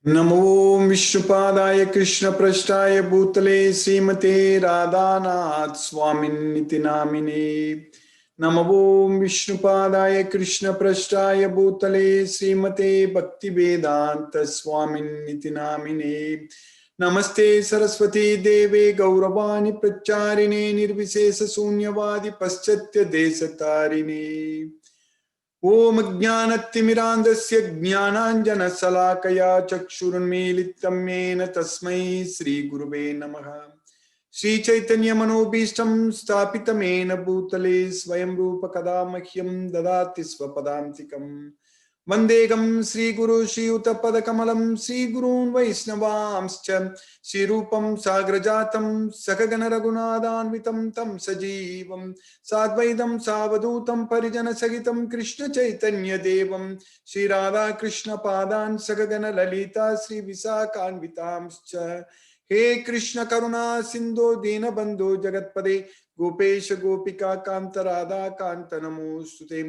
नमो विष्णुपादाय कृष्णपृष्ठाय भूतले श्रीमते राधानाथ स्वामिन्निति नामिने। नमो विष्णुपादाय कृष्णपृष्ठाय भूतले श्रीमते भक्तिवेदांत स्वामिन्निति नामिने। नमस्ते सरस्वती देवे गौरवाणी प्रचारिणे निर्विशेष शून्यवादी पश्चात्य देशतारिणे। ओम ज्ञानतिमिरान्धस्य ज्ञानाञ्जनशलाकया चक्षुरुन्मीलितं येन तस्मै श्रीगुरुवे नमः। श्रीचैतन्यमनोभीष्टं स्थापितमेन भूतले स्वयं रूप कदा मह्यं ददाति स्वपदान्तिकम्। वन्देहं श्रीगुरु श्रीयुतपदकमलं श्रीगुरून् वैष्णवांश्च श्रीरूपं साग्रजातं सकगण रघुनाथान्वितं तं सजीवं साद्वैतं सावधूतं परिजनसहितं कृष्ण चैतन्य देवं श्रीराधा कृष्ण पादान् सकगण ललिता श्रीविशाखान्वितांश्च। हे कृष्ण करुणा सिंधु दीनबंधु जगत्पदे गोपेश गोपिका कांत राधा कांत नमोस्तुते।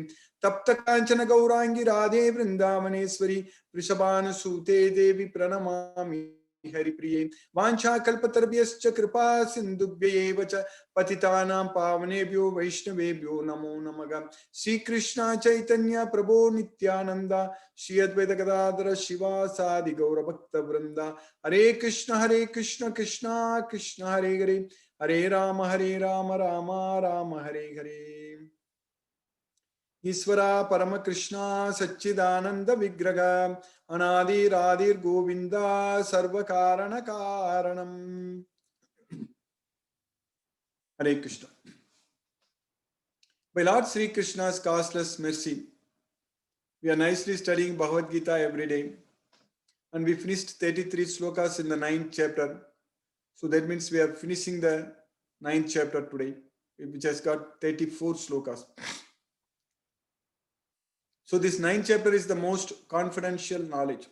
तप्त कांचन गौरांगी राधे वृंदावनेश्वरी वृषभानुसूते देवी प्रणमामि हरिप्रिये। वाञ्छाकल्पतरुभ्यश्च कृपा सिन्धुभ्यैव च पतितानां पावनेभ्यो वैष्णवेभ्यो नमो नमः। श्रीकृष्ण चैतन्य प्रभो नित्यानंद श्री अद्वैत गदाधर शिवासादि गौरभक्तवृंदा। हरे कृष्ण कृष्ण कृष्ण हरे हरे हरे राम राम राम हरे हरे। ईश्वरा परम कृष्णा सच्चिदानंद विग्रह अनादिरादिर गोविंदा सर्व कारण कारणम। हरे Krishna. By Lord Sri Krishna's causeless mercy, we are nicely studying Bhagavad Gita every day, and we finished 33 slokas in the 9th chapter. So that means we are finishing the 9th chapter today, which has got 34 slokas. So this 9th chapter is the most confidential knowledge.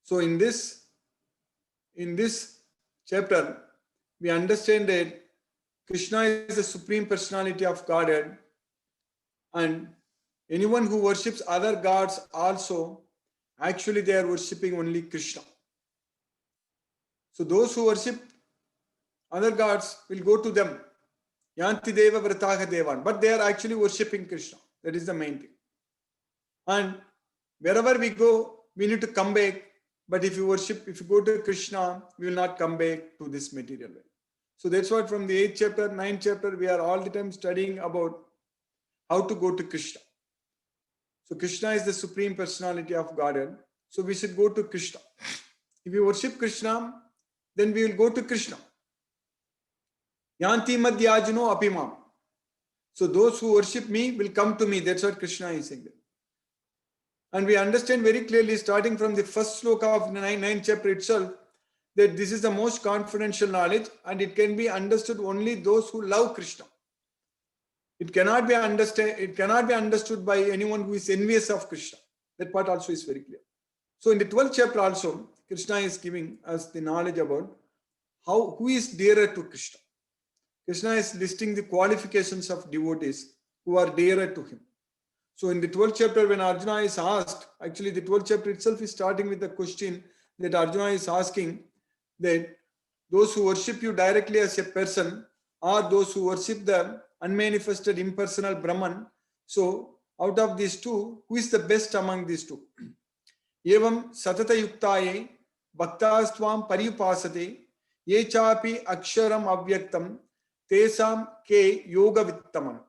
So in this chapter, we understand that Krishna is the supreme personality of Godhead, and anyone who worships other gods also, actually they are worshipping only Krishna. So those who worship other gods will go to them. Yanti Deva Vrataha Devan. But they are actually worshipping Krishna. That is the main thing. And wherever we go, we need to come back. But if you go to Krishna, we will not come back to this material world. So that's what from the 8th chapter, 9th chapter, we are all the time studying about how to go to Krishna. So Krishna is the supreme personality of Godhead. So we should go to Krishna. If you worship Krishna, then we will go to Krishna. Yanti madhyajino apimam. So those who worship me will come to me. That's what Krishna is saying. And we understand very clearly, starting from the first sloka of the 9th chapter itself, that this is the most confidential knowledge, and it can be understood only those who love Krishna. It cannot be understood by anyone who is envious of Krishna. That part also is very clear. So in the 12th chapter also, Krishna is giving us the knowledge about who is dearer to Krishna. Krishna is listing the qualifications of devotees who are dearer to him. So in the 12th chapter, when Arjuna is asked, actually the 12th chapter itself is starting with the question that Arjuna is asking, that those who worship you directly as a person or those who worship the unmanifested impersonal Brahman. So out of these two, who is the best among these two? Evam satata yuktaye bhaktastvam pariyupasate ye chapi aksharam avyaktam tesam ke yoga vittamam.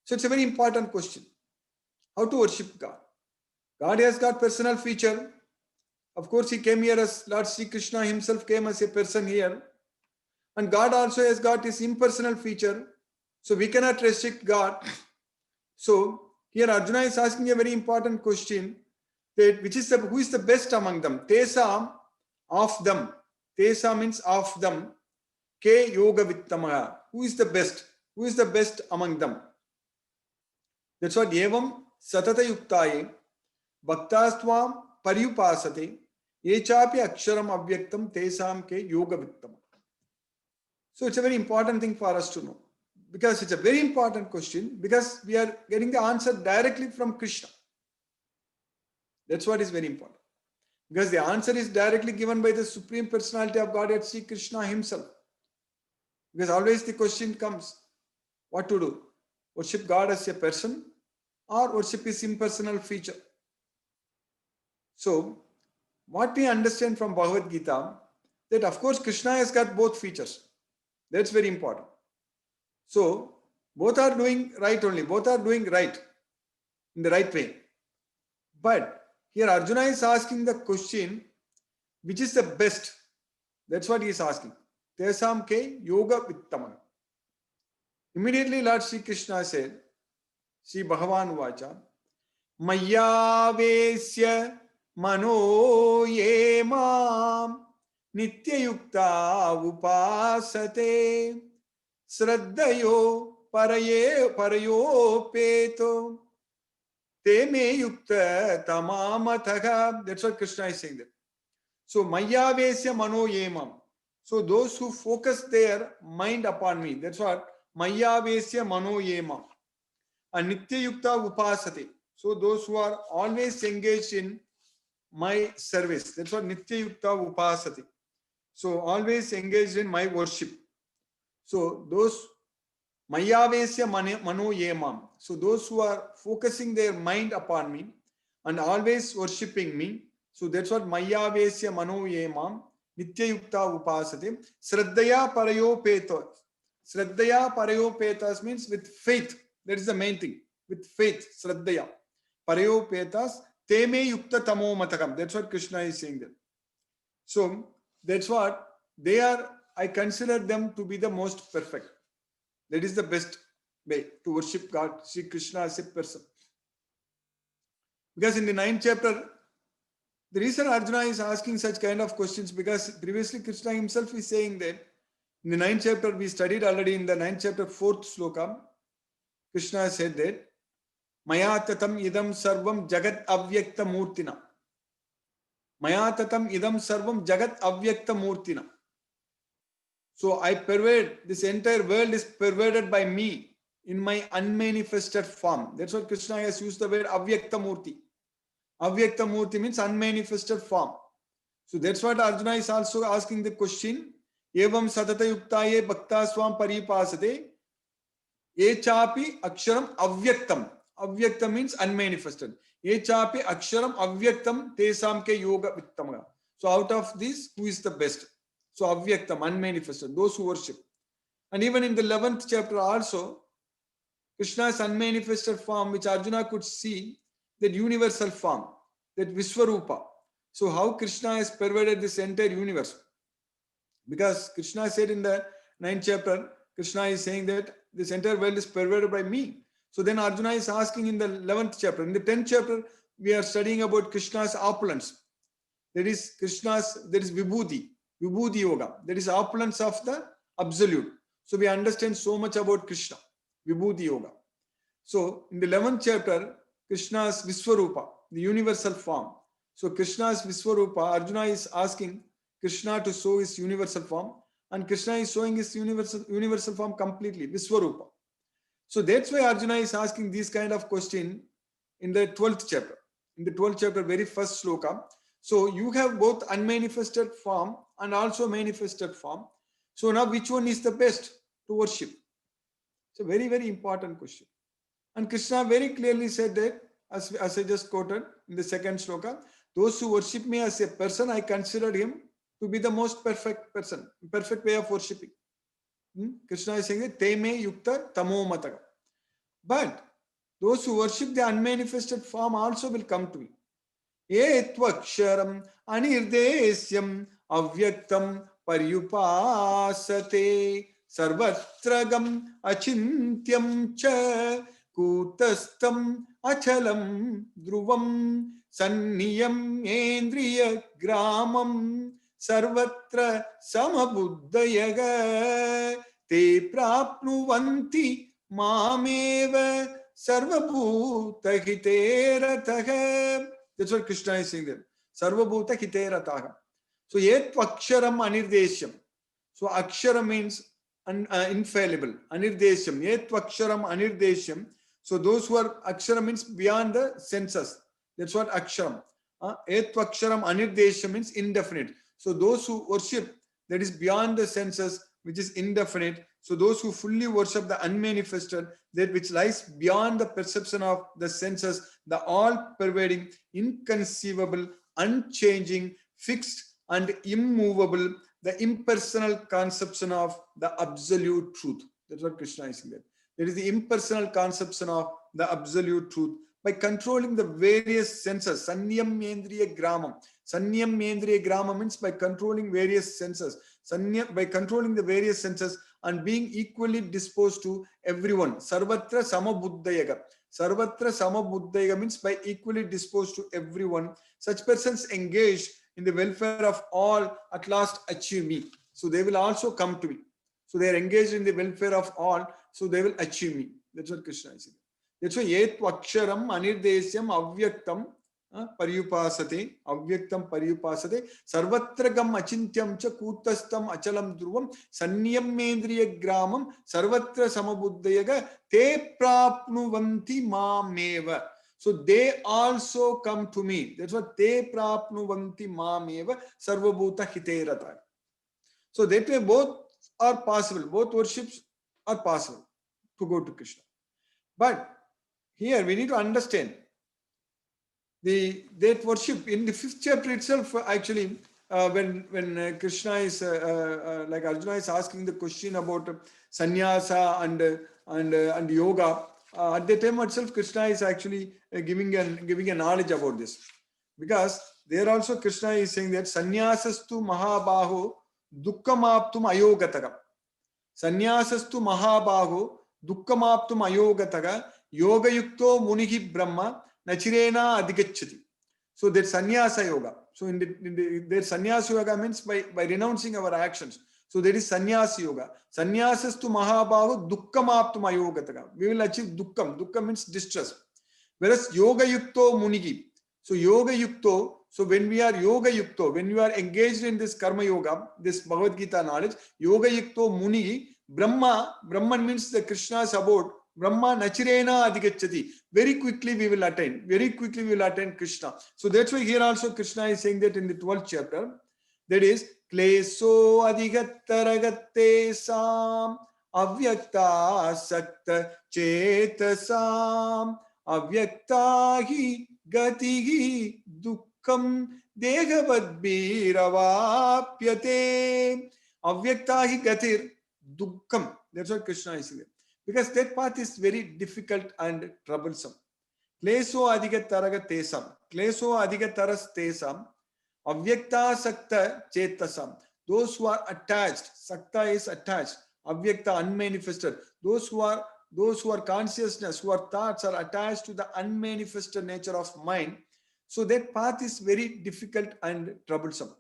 So it's a very important question. How to worship God? God has got personal feature. Of course, he came here as Lord Sri Krishna himself came as a person here. And God also has got his impersonal feature. So we cannot restrict God. So here Arjuna is asking a very important question, that who is the best among them? Tesam, of them. Tesa means of them. Ke yoga vittamaya. Who is the best? Who is the best among them? That's what evam satata yuktaye bhaktastvam pariyupasate yechapi aksharam avyaktam tesam ke yoga vittam. So it's a very important thing for us to know, because it's a very important question, because we are getting the answer directly from Krishna. That's what is very important. Because the answer is directly given by the Supreme Personality of Godhead, Sri Krishna himself. Because always the question comes, what to do? Worship God as a person or worship his impersonal feature? So, what we understand from Bhagavad Gita, that of course Krishna has got both features. That's very important. So, both are doing right only. Both are doing right in the right way. But here Arjuna is asking the question, which is the best? That's what he is asking. Tesam ke yoga vittamana. Immediately Lord Sri Krishna said, Sri Bhagavan Vacha, Mayavesya mano ye mam nityayukta upasate sraddhayo parayo peto te me yukta tamamataha. That's what Krishna is saying there. So Mayavesya mano ye mam. So those who focus their mind upon me, that's what Mayavesya mano ye mam. And Nityayukta upasate. So those who are always engaged in my service. That's what Nityayukta upasate. So always engaged in my worship. So those Mayavesya mano yemam. So those who are focusing their mind upon me and always worshipping me. So that's what Mayavesya mano yemam Nityayukta upasate. Sraddhaya parayo petas. Sraddhaya parayo petas means with faith. That is the main thing. With faith, Sraddhaya. Parayo petas, teme yukta tamo matakam. That's what Krishna is saying there. So that's what they are. I consider them to be the most perfect. That is the best way to worship God, Sri Krishna as a person. Because in the 9th chapter, the reason Arjuna is asking such kind of questions, because previously Krishna himself is saying that in the 9th chapter, we studied already in the 9th chapter, 4th sloka, Krishna said that Maya tatam idam sarvam jagat avyakta murtina. Maya tatam idam sarvam jagat avyakta murtina. So I pervade, this entire world is pervaded by me in my unmanifested form. That's what Krishna has used the word avyakta murti. Avyakta murti means unmanifested form. So that's what Arjuna is also asking the question. Evam satata yuktaye bhakta swam paripasade. Echapi aksharam avyaktam. Avyaktam means unmanifested. Echapi aksharam avyaktam tesam ke yoga vittamaga. So out of this, who is the best? So avyaktam, unmanifested, those who worship. And even in the 11th chapter also, Krishna's unmanifested form, which Arjuna could see, that universal form, that Vishwarupa. So how Krishna has pervaded this entire universe? Because Krishna said in the 9th chapter, Krishna is saying that this entire world is pervaded by me. So then Arjuna is asking in the 11th chapter. In the 10th chapter, we are studying about Krishna's opulence. That is Krishna's, that is Vibhuti Yoga. That is opulence of the absolute. So we understand so much about Krishna, Vibhuti Yoga. So in the 11th chapter, Krishna's Vishwarupa, the universal form. So Krishna's Vishwarupa, Arjuna is asking Krishna to show his universal form, and Krishna is showing his universal form completely, Vishwarupa. So that's why Arjuna is asking this kind of question in the 12th chapter. In the 12th chapter, very first sloka. So you have both unmanifested form and also manifested form. So now which one is the best to worship? It's a very, very important question. And Krishna very clearly said that, as I just quoted in the 2nd sloka, those who worship me as a person, I consider him to be the most perfect person, perfect way of worshipping. Krishna is saying that teme yukta tamo mataka. But those who worship the unmanifested form also will come to me. Etvaksharam anirdesyam avyaktam paryupasate sarvatragam achintyam cha kutastam achalam dhruvam sanniyam endriya gramam sarvatra samabuddhayaga te prapnuvanti mameva sarvabhuta hiterataha. That's what Krishna is saying there. Sarvabhuta hiterataha. So yet aksharam anirdesyam. So akshara means infallible. Anirdesyam. Yet aksharam anirdesyam. So those who are akshara means beyond the senses. That's what aksharam. Etvaksharam anirdesha means indefinite. So those who worship that is beyond the senses, which is indefinite. So those who fully worship the unmanifested, that which lies beyond the perception of the senses, the all-pervading, inconceivable, unchanging, fixed and immovable, the impersonal conception of the absolute truth. That's what Krishna is saying there. There is the impersonal conception of the absolute truth. By controlling the various senses, Sanyam Mendriya Gramam. Sanyam Mendriya Gramam means by controlling various senses. By controlling the various senses and being equally disposed to everyone. Sarvatra Samabuddhayaga. Sarvatra Samabuddhayaga means by equally disposed to everyone. Such persons engaged in the welfare of all at last achieve me. So they will also come to me. So they are engaged in the welfare of all, so they will achieve me. That's what Krishna is saying. That's why Yet Vaksharam Anirdesyam Avyaktam Paryupasate, Avyaktam Paryupasate, Sarvatragam Achintyam Cha Kutastam Achalam Dhruvam, Sanyam Mendriya Gramam, Sarvatra Samabuddhayaga, Te Prapnuvanti Mameva. So they also come to me. That's what Te Prapnuvanti Mameva Sarvabhuta Hiterata. So that way both are possible, both worships are possible to go to Krishna. But here we need to understand that worship in the 5th chapter itself. Actually, when Krishna is like Arjuna is asking the question about sannyasa and yoga, at the time itself Krishna is actually giving a knowledge about this, because there also Krishna is saying that sannyasastu mahabaho dukkhamaptum ayogataka. Sannyasastu mahabaho dukkhamaptum ayogataka yoga yukto munihi brahma nachirena adhigacchati. So that sannyasa yoga. So in the sannyasa yoga means by renouncing our actions. So there is sannyasa yoga. Sannyasastu mahabaho dukkhamaptum ayogataka. We will achieve dukkham. Dukkham means distress. Whereas yoga yukto munihi. So yoga yukto. So when we are yoga yukto, when you are engaged in this karma yoga, this Bhagavad Gita knowledge, yoga yukto munihi, Brahman means the Krishna's abode. Brahma nachirena adhigacchati. Very quickly we will attain. Very quickly we will attain Krishna. So that's why here also Krishna is saying that in the 12th chapter. That is, Kleso adhigattaragathe sam avyakta sakta chetasam avyaktahi gatihi dukkam degavadbhiravapyate. Avyaktahi gatir dukkam. That's what Krishna is saying. Because that path is very difficult and troublesome. Kleso adhigataraga tesam. Kleso adhigataras tesam. Avyakta sakta chetasam. Those who are attached. Sakta is attached. Avyakta unmanifested. Those who are consciousness, who are thoughts are attached to the unmanifested nature of mind. So that path is very difficult and troublesome.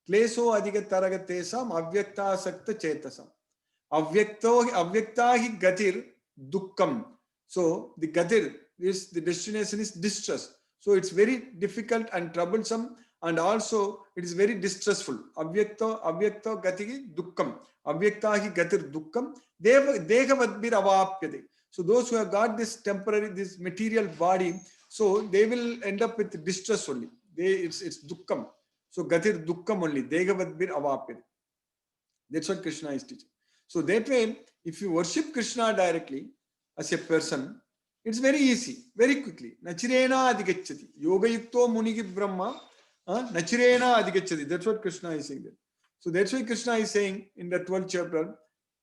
Kleso adhigataraga tesam. Avyakta sakta chetasam. Avyaktahi gatir dukkam. So the gatir is the destination is distress. So it's very difficult and troublesome, and also it is very distressful. Avyakta gatihi dukkam. Avyaktahi gatir dukkam. Degavadbir avapyate. So those who have got this material body, so they will end up with distress only. It's dukkam. So gatir dukkam only. Degavadbir avapyate. That's what Krishna is teaching. So that way, if you worship Krishna directly as a person, it's very easy, very quickly. Nachirena adhigacchati. Yoga yukto munigi brahma. Nachirena adhigacchati. That's what Krishna is saying there. So that's why Krishna is saying in the 12th chapter,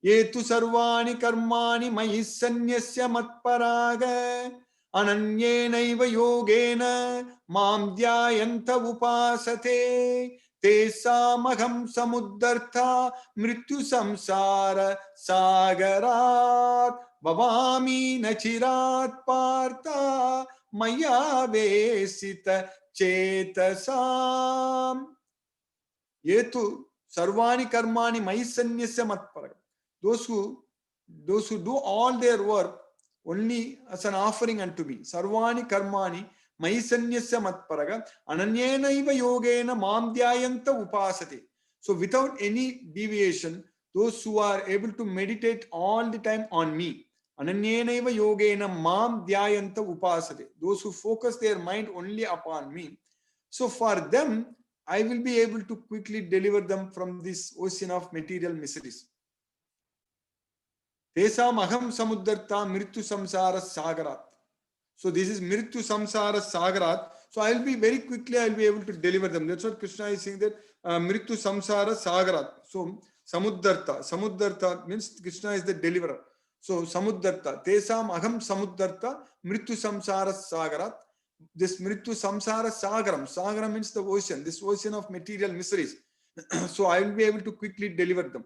Yetu sarvani karmani mayi sanyasya matparaga ananyenaiva yogena mam dhyayanta upasate. Tesamaham samuddartha mrityu samsara sagarat bhavami nachirat partha maya vesita chetasam. Yetu sarvani karmani maisanyasya matparaga. Those who do all their work only as an offering unto me. Sarvani karmani Maisanyasya matparaga ananyenaiva yogena mamdhyayanta upasate. So without any deviation, those who are able to meditate all the time on me, ananyenaiva yogena mamdhyayanta upasate. Those who focus their mind only upon me. So for them, I will be able to quickly deliver them from this ocean of material miseries. Tesam aham samuddarta mrityu samsara sagarat. So this is mrityu samsara sagarat. So I will be very quickly, I will be able to deliver them. That's what Krishna is saying, that mrityu samsara sagarat. So samuddarta means Krishna is the deliverer. So samuddarta, tesam aham samuddarta mrityu samsara sagarat. This mrityu samsara sagaram means the ocean, this ocean of material miseries. So I will be able to quickly deliver them,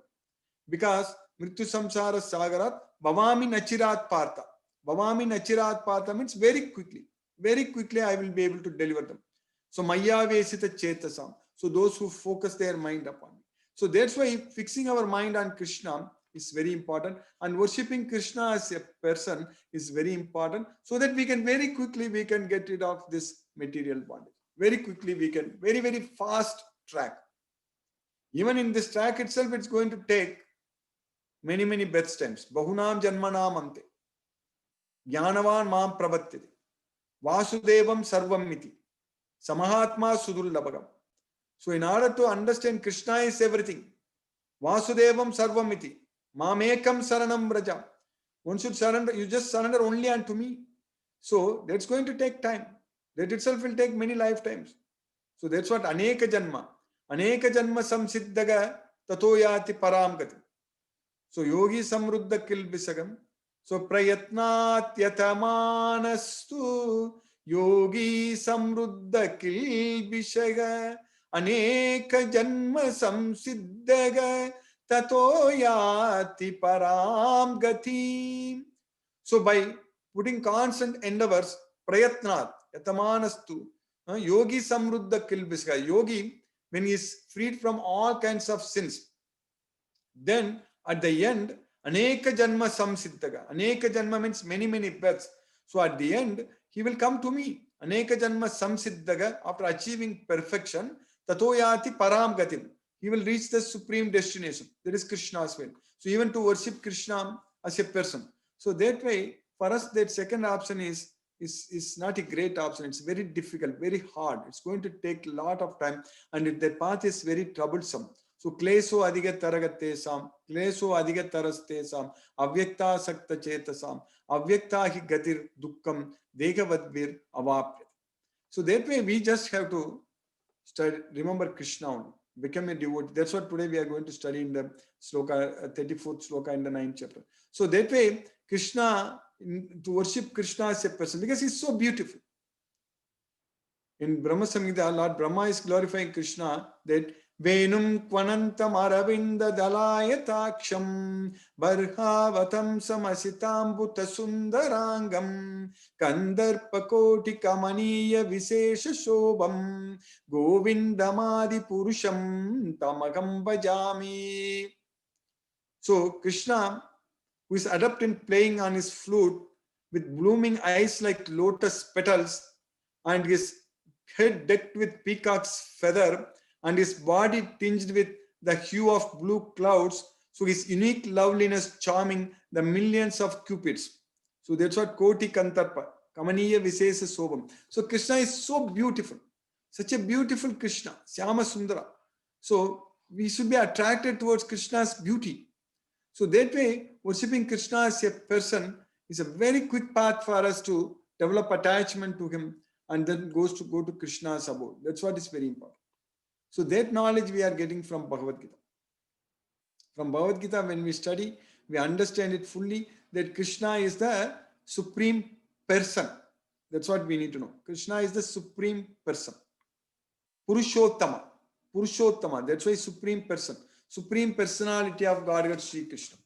because mrityu samsara sagarat bhavami nachirat partha. Bhavami nachirat partha means very quickly I will be able to deliver them. So maya vesita chetasam. So those who focus their mind upon me. So that's why fixing our mind on Krishna is very important, and worshipping Krishna as a person is very important, so that we can very quickly we can get rid of this material bondage. Very quickly we can, very fast track. Even in this track itself, it's going to take many birth times. Bahunam janmanam ante. Jnanavan mam prabatyate. Vasudevam sarvam miti. Samahatma sudullabhagam. So in order to understand Krishna is everything. Vasudevam sarvam miti. Mamekam saranam vraja. One should surrender, you just surrender only unto me. So that's going to take time. That itself will take many lifetimes. So that's what aneka janma samsiddhaga tatoyati param gati. So yogi samruddha kilbisagam. So prayatnat yatamanastu yogi samruddha kilbisaga aneka janma samsiddhaga tatoyati param gati. So by putting constant endeavors, prayatnat yatamanastu yogi samruddha kilbisaga. Yogi, when he is freed from all kinds of sins, then at the end, aneka janma samsiddhaga. Aneka janma means many births. So at the end, he will come to me. Aneka janma samsiddhaga, after achieving perfection, tatoyati param gatim. He will reach the supreme destination. That is Krishna's will. So even to worship Krishna as a person. So that way, for us, that second option is not a great option. It's very difficult, very hard. It's going to take a lot of time, and that path is very troublesome. So klesho adhiga taragattesam, klesho adhiga tarastesam, avyakta sakta chetasam, avyakta hi gatir dukkam, degavadvir avapyat. So that way we just have to study, remember Krishna only, become a devotee. That's what today we are going to study in the sloka, 34th sloka in the 9th chapter. So that way Krishna, to worship Krishna as a person, because he's so beautiful. In Brahma Samhita, Lord Brahma is glorifying Krishna that Venum Kwanantam Aravinda Dalayataksham Barhavatam Samasitam Bhuta Sundarangam Kandarpakoti Kamaniya Visesha Shobam Govindamadi Purusham Tamagam Bhajami. So Krishna, who is adept in playing on his flute with blooming eyes like lotus petals, and his head decked with peacock's feather, and his body tinged with the hue of blue clouds. So his unique loveliness charming the millions of cupids. So that's what Koti Kantarpa, Kamaniya Visesa Sobam. So Krishna is so beautiful, such a beautiful Krishna, Syama Sundara. So we should be attracted towards Krishna's beauty. So that way, worshipping Krishna as a person is a very quick path for us to develop attachment to him, and then go to Krishna's abode. That's what is very important. So that knowledge we are getting from Bhagavad Gita. From Bhagavad Gita, when we study, we understand it fully, that Krishna is the supreme person. That's what we need to know. Krishna is the supreme person. Purushottama. That's why supreme person. Supreme personality of Godhead Sri Krishna.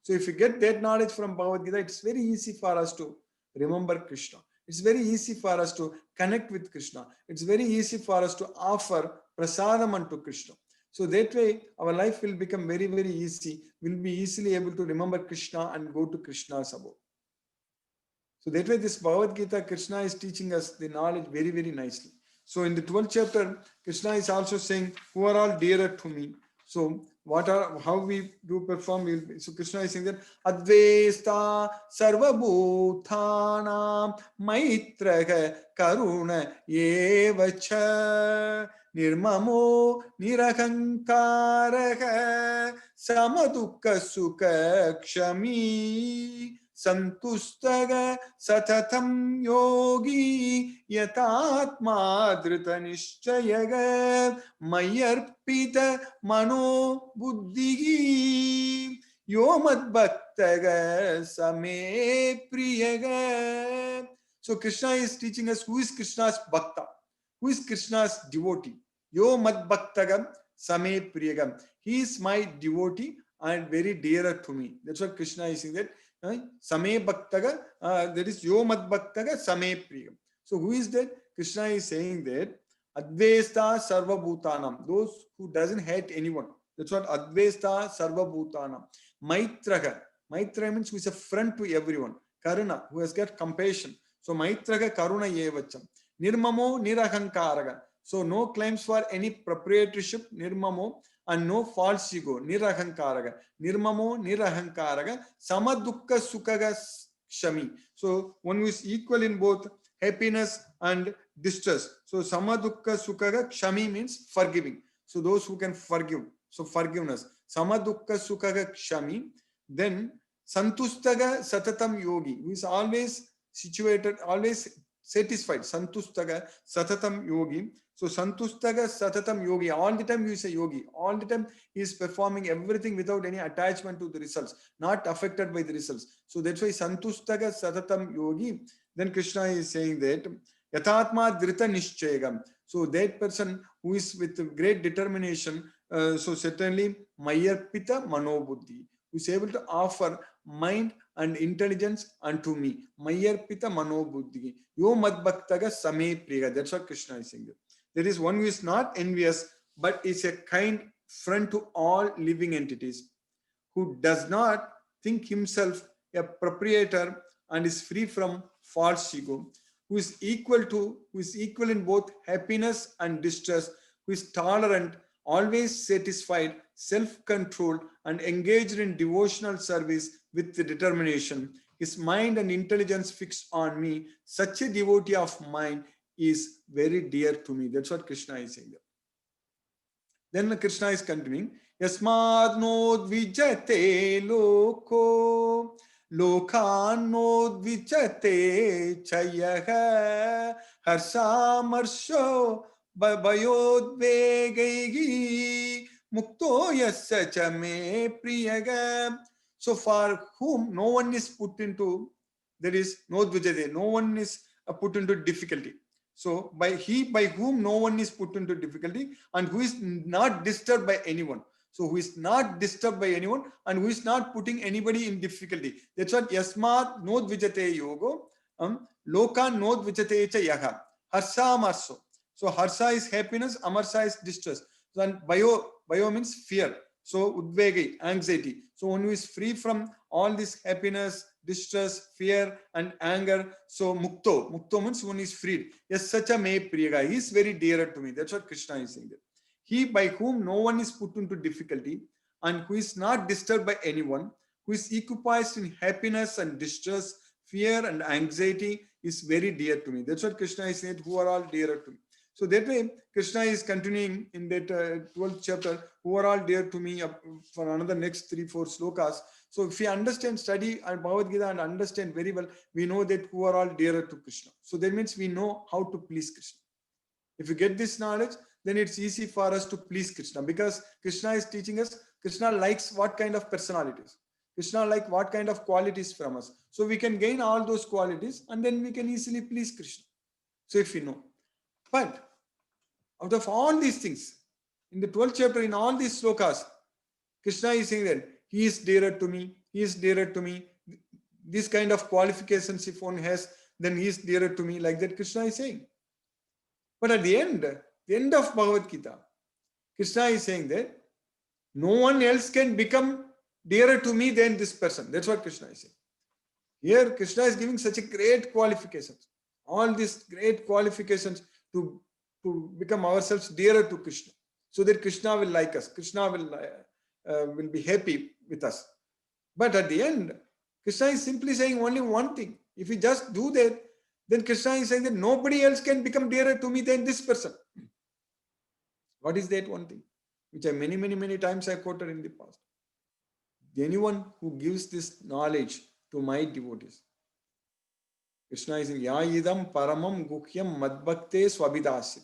So if you get that knowledge from Bhagavad Gita, it's very easy for us to remember Krishna. It's very easy for us to connect with Krishna. It's very easy for us to offer prasadam unto Krishna. So that way, our life will become very easy. We'll be easily able to remember Krishna and go to Krishna's abode. So that way, this Bhagavad Gita, Krishna is teaching us the knowledge very nicely. So in the 12th chapter, Krishna is also saying, who are all dearer to me. So how we do perform? So Krishna is saying that Advesta Sarvabhutanam Maitraha Karuna Yevacha Nirmamo Nirahankaraha Samadukka Sukha Kshami Santustaga Satatam Yogi Yatatma Drita Nishchayaga Mayarpita Mano Buddhi Yo Madbhaktaga Same Priyaga. So Krishna is teaching us who is Krishna's Bhakta, who is Krishna's devotee. Yo Madbhaktagam Same Priyagam. He is my devotee and very dearer to me. That's what Krishna is saying, that Same Bhaktaga, that is Yo Madbhaktaga Same Priyagam. So who is that? Krishna is saying that Advesta Sarva Bhutanam, those who doesn't hate anyone. That's what Advesta Sarva Bhutanam. Maitraha. Maitraha means who is a friend to everyone. Karuna, who has got compassion. So Maitraha Karuna Yevacham. Nirmamo Nirahankaraga. So no claims for any proprietorship, Nirmamo, and no false ego, Nirahankaraga. Nirmamo Nirahankaraga. Samadukka Sukhaga Shami. So one who is equal in both happiness and distress. So Samadukka Sukhaga Kshami means forgiving. So those who can forgive. So forgiveness. Samadukka Sukhaga Kshami. Then Santustaga Satatam Yogi, who is always situated, always satisfied. Santustaga Satatam Yogi. So Santustaga Satatam Yogi, all the time he is a yogi. All the time he is performing everything without any attachment to the results, not affected by the results. So that's why Santustaga Satatam Yogi. Then Krishna is saying that Yatatma Drita Nishchayagam. So that person who is with great determination, so certainly Mayarpita Manobuddhi, who is able to offer mind and intelligence unto me. Mayarpita Manobuddhi. Yo Madbhaktaga Same Priya. That's what Krishna is saying. There is one who is not envious, but is a kind friend to all living entities, who does not think himself a proprietor and is free from false ego, who is equal in both happiness and distress, who is tolerant, always satisfied, self-controlled, and engaged in devotional service with determination. His mind and intelligence fixed on me. Such a devotee of mine is very dear to me. That's what Krishna is saying there. Then Krishna is continuing. Yasmad nodvijate loko lokhan nodvijate chayaha harsamarsho bhayodvegaihi mukto yasya cha me priyaga. So for whom no one is put into, there is nodvijate, no one is put into difficulty. So by whom no one is put into difficulty, and who is not disturbed by anyone. So who is not disturbed by anyone and who is not putting anybody in difficulty. That's what Yasmat Nod Vijate Yogo, Loka Nod Vijate Cha Yaha. Harsa Marso. So Harsa is happiness, Amarsa is distress. So and Bayo means fear. So Udvegi, anxiety. So one who is free from all this happiness, distress, fear, and anger. So Mukto. Mukto means one is freed. Yes, such a me priyaga. He is very dearer to me. That's what Krishna is saying there. He by whom no one is put into difficulty and who is not disturbed by anyone, who is equipoised in happiness and distress, fear and anxiety is very dear to me. That's what Krishna is saying, who are all dearer to me. So that way, Krishna is continuing in that 12th chapter, who are all dear to me for another next 3-4 slokas. So if we understand, study and Bhagavad Gita and understand very well, we know that who are all dearer to Krishna. So that means we know how to please Krishna. If you get this knowledge, then it's easy for us to please Krishna, because Krishna is teaching us, Krishna likes what kind of personalities. Krishna likes what kind of qualities from us. So we can gain all those qualities and then we can easily please Krishna. So if we know. But out of all these things, in the 12th chapter, in all these slokas, Krishna is saying that he is dearer to me, he is dearer to me. This kind of qualifications if one has, then he is dearer to me, like that Krishna is saying. But at the end of Bhagavad Gita, Krishna is saying that no one else can become dearer to me than this person. That's what Krishna is saying. Here, Krishna is giving such a great qualifications, all these great qualifications to become ourselves dearer to Krishna. so that Krishna will like us. Krishna will be happy with us. But at the end, Krishna is simply saying only one thing. If we just do that, then Krishna is saying that nobody else can become dearer to me than this person. What is that one thing? Which I many times I quoted in the past. Anyone who gives this knowledge to my devotees. Krishna is saying, Ya idam paramam guhyam madbhakte swabhidasi.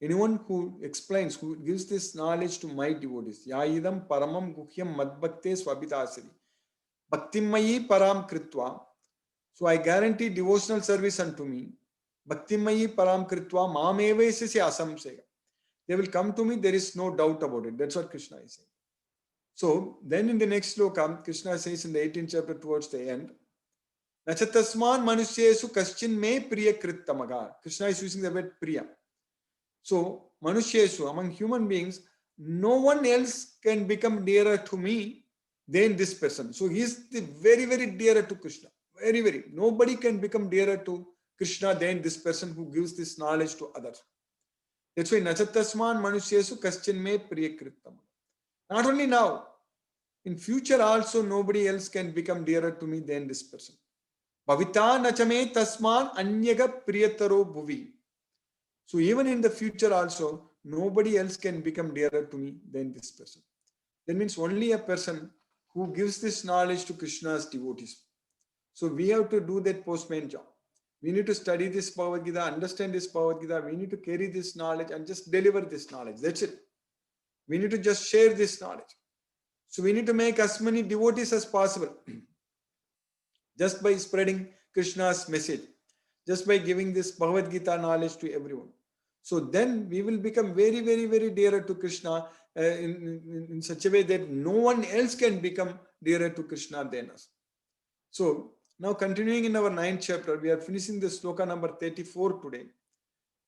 Anyone who explains, who gives this knowledge to my devotees. Ya idam paramam guhyam madbhakte swabhidasi. Bhaktimayi param kritva. So I guarantee devotional service unto me. Bhaktimayi param kritva mameva esasi asamsega. They will come to me, there is no doubt about it. That's what Krishna is saying. So then in the next sloka, Krishna says in the 18th chapter towards the end, Nachatasman manusyesu kaschin me priya krittamaga. Krishna is using the word priya. So manusyesu, among human beings, no one else can become dearer to me than this person. So he is the very dearer to Krishna. Very. Nobody can become dearer to Krishna than this person who gives this knowledge to others. That's why Nachatasman manusyesu kaschin me priya krittamaga. Not only now, in future also nobody else can become dearer to me than this person. Bhavita nachame tasman anyaga priyataro bhuvi. So even in the future also, nobody else can become dearer to me than this person. That means only a person who gives this knowledge to Krishna's devotees. So we have to do that postman job. We need to study this Bhagavad Gita, understand this Bhagavad Gita. We need to carry this knowledge and just deliver this knowledge. That's it. We need to just share this knowledge. So we need to make as many devotees as possible. Just by spreading Krishna's message. Just by giving this Bhagavad Gita knowledge to everyone. So then we will become very dearer to Krishna in such a way that no one else can become dearer to Krishna than us. So now continuing in our 9th chapter, we are finishing the sloka number 34 today.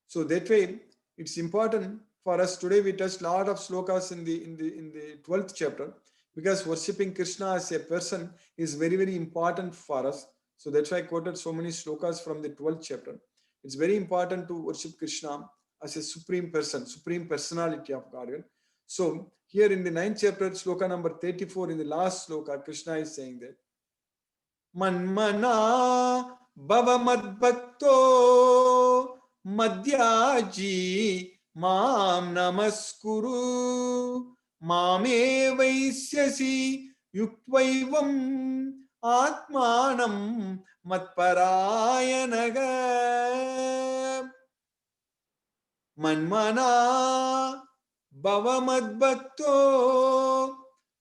So that way, it's important for us today. We touched a lot of slokas in the 12th chapter because worshipping Krishna as a person is very important for us. So that's why I quoted so many slokas from the 12th chapter. It's very important to worship Krishna as a supreme person, supreme personality of Godhead. So here in the 9th chapter, sloka number 34, in the last sloka, Krishna is saying that Manmana bhava madbhakto madhyaji mam namaskuru mame vaisyasi yuktvaivam atmanam matparayanaga. Manmana bhava madbhakto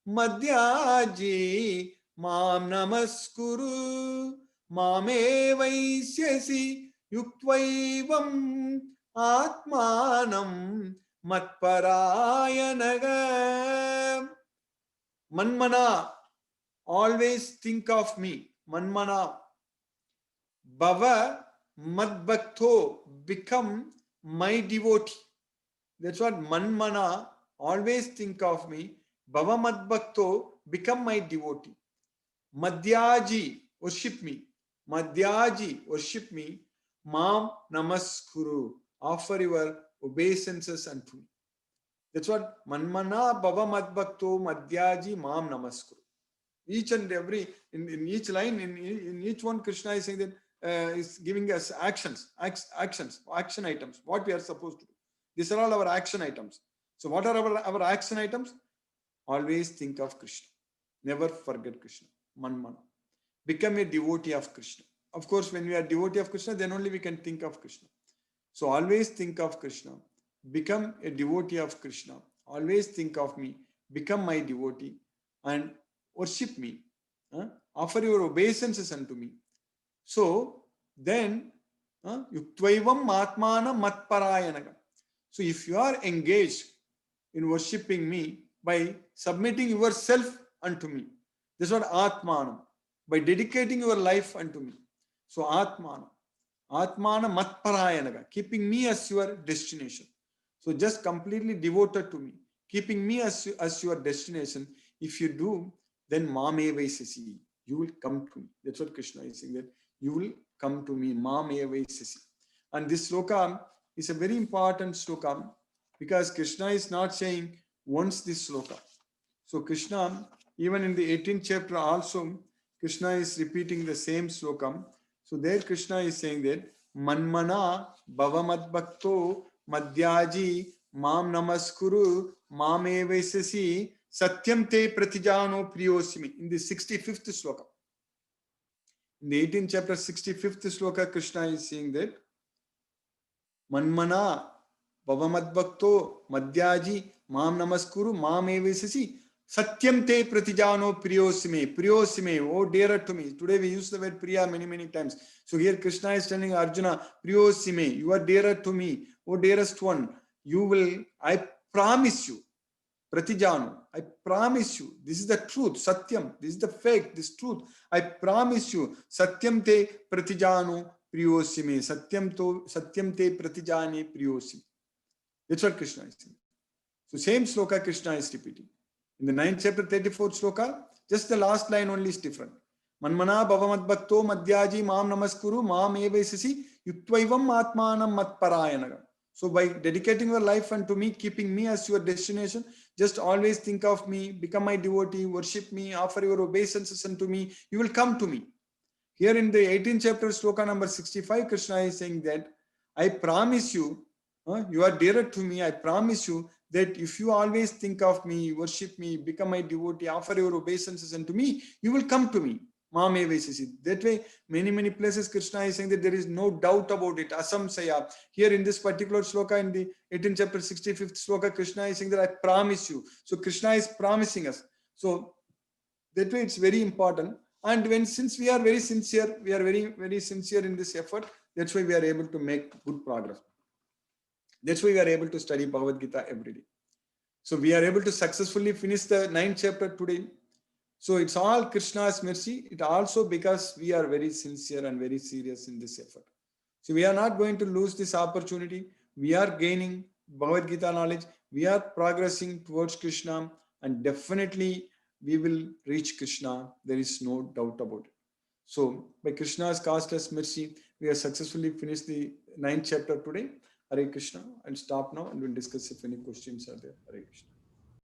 madhyaji Mam namaskuru mame vaisyasi yuktvaivam atmanam matparayanaga. Manmana, always think of me. Manmana. Bhava madbhakto, become my devotee. That's what manmana, always think of me. Bhava madbhakto, become my devotee. Madhyaji, worship me. Madhyaji, worship me. Mam namaskuru, offer your obeisances unto me. That's what manmana bhava madbhakto madhyaji mam namaskuru. Each and every, in each line, in each one, Krishna is saying that, is giving us action items, what we are supposed to do. These are all our action items. So what are our action items? Always think of Krishna. Never forget Krishna. Manmana. Become a devotee of Krishna. Of course, when we are devotee of Krishna, then only we can think of Krishna. So always think of Krishna. Become a devotee of Krishna. Always think of me. Become my devotee and worship me. Offer your obeisances unto me. So then, yuktvaivam atmana matparayanaga. So if you are engaged in worshipping me by submitting yourself unto me, this is what atmanam, by dedicating your life unto me. So atmana matparayanaga, keeping me as your destination. So just completely devoted to me, keeping me as your destination. If you do, then mame vaisasi, you will come to me. That's what Krishna is saying, that you will come to me, mame vaisasi. And this sloka is a very important sloka because Krishna is not saying once this sloka. So Krishna, even in the 18th chapter also, Krishna is repeating the same slokam. So there Krishna is saying that Manmana Bhavamadbhakto Madhyaji Mam Namaskuru Mame Vaisasi Satyam Te Pratijano Priyosimi. In the 65th sloka. In the 18th chapter, 65th sloka, Krishna is saying that Manmana Bhavamadbhakto Madhyaji Mam Namaskuru Mame Vaisasi Satyam te pratijano priyosime, priyosime, oh dearer to me. Today we use the word priya many times. So here Krishna is telling Arjuna, priyosime, you are dearer to me, oh dearest one. You will, I promise you, pratijano, I promise you, this is the truth, satyam, this is the fact, this truth. I promise you, satyam te pratijano priyosime, satyam te pratijane priyosime. That's what Krishna is saying. So same sloka Krishna is repeating. In the 9th chapter, 34th sloka, just the last line only is different. Manmana bhavamadbhakto madhyaji mam namaskuru mam evaisasi yutvaivam atmanam matparayanaga. So by dedicating your life unto me, keeping me as your destination, just always think of me, become my devotee, worship me, offer your obeisances unto me, you will come to me. Here in the 18th chapter, sloka number 65, Krishna is saying that I promise you, you are dearer to me, I promise you that if you always think of me, worship me, become my devotee, offer your obeisances unto me, you will come to me. That way, many places Krishna is saying that there is no doubt about it. Asamsaya. Here in this particular sloka, in the 18th chapter, 65th sloka, Krishna is saying that I promise you. So Krishna is promising us. So that way it's very important. And since we are very sincere, we are very sincere in this effort, that's why we are able to make good progress. That's why we are able to study Bhagavad Gita every day. So we are able to successfully finish the 9th chapter today. So it's all Krishna's mercy. It also because we are very sincere and very serious in this effort. So we are not going to lose this opportunity. We are gaining Bhagavad Gita knowledge. We are progressing towards Krishna, and definitely we will reach Krishna. There is no doubt about it. So by Krishna's costless mercy, we have successfully finished the 9th chapter today. Hare Krishna. I'll stop now and we'll discuss if any questions are there. Hare Krishna.